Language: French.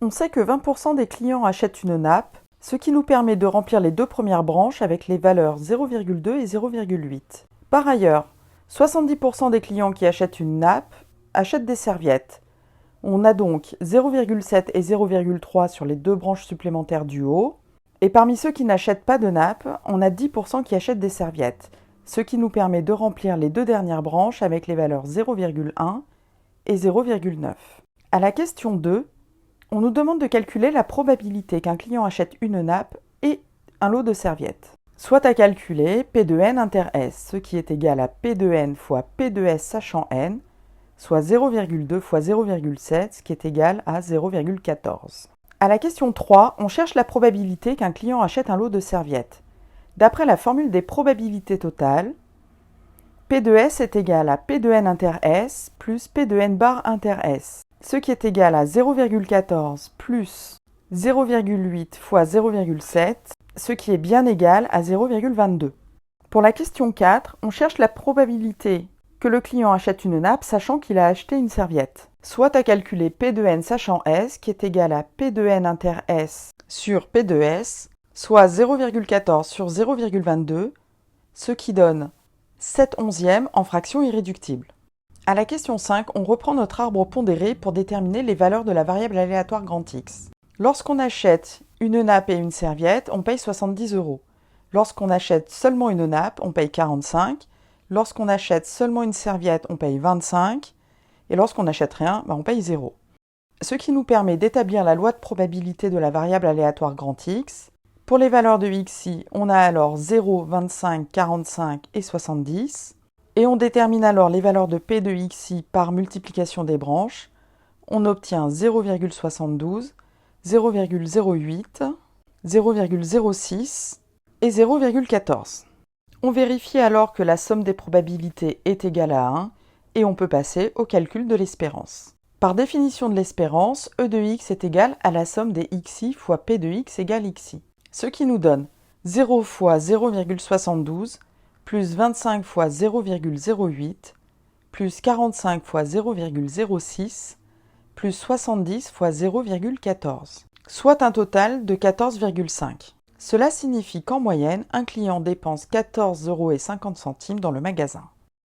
On sait que 20% des clients achètent une nappe, ce qui nous permet de remplir les deux premières branches avec les valeurs 0,2 et 0,8. Par ailleurs, 70% des clients qui achètent une nappe achètent des serviettes. On a donc 0,7 et 0,3 sur les deux branches supplémentaires du haut. Et parmi ceux qui n'achètent pas de nappe, on a 10% qui achètent des serviettes, ce qui nous permet de remplir les deux dernières branches avec les valeurs 0,1 et 0,9. À la question 2, on nous demande de calculer la probabilité qu'un client achète une nappe et un lot de serviettes. Soit à calculer P de n inter S, ce qui est égal à P de n fois P de S sachant n, soit 0,2 fois 0,7, ce qui est égal à 0,14. À la question 3, on cherche la probabilité qu'un client achète un lot de serviettes. D'après la formule des probabilités totales, P de S est égal à P de n inter S plus P de n bar inter S, ce qui est égal à 0,14 plus 0,8 fois 0,7, ce qui est bien égal à 0,22. Pour la question 4, on cherche la probabilité que le client achète une nappe sachant qu'il a acheté une serviette. Soit à calculer P de n sachant S, qui est égal à P de n inter S sur P de S, soit 0,14 sur 0,22, ce qui donne 7 onzièmes en fraction irréductible. À la question 5, on reprend notre arbre pondéré pour déterminer les valeurs de la variable aléatoire grand X. Lorsqu'on achète une nappe et une serviette, on paye 70 €. Lorsqu'on achète seulement une nappe, on paye 45. Lorsqu'on achète seulement une serviette, on paye 25. Et lorsqu'on n'achète rien, on paye 0. Ce qui nous permet d'établir la loi de probabilité de la variable aléatoire grand X. Pour les valeurs de xi, on a alors 0, 25, 45 et 70. Et on détermine alors les valeurs de P de xi par multiplication des branches. On obtient 0,72, 0,08, 0,06 et 0,14. On vérifie alors que la somme des probabilités est égale à 1 et on peut passer au calcul de l'espérance. Par définition de l'espérance, E de x est égal à la somme des xi fois P de x égale xi. Ce qui nous donne 0 fois 0,72 plus 25 fois 0,08 plus 45 fois 0,06 plus 70 fois 0,14, soit un total de 14,5. Cela signifie qu'en moyenne, un client dépense 14,50 € dans le magasin.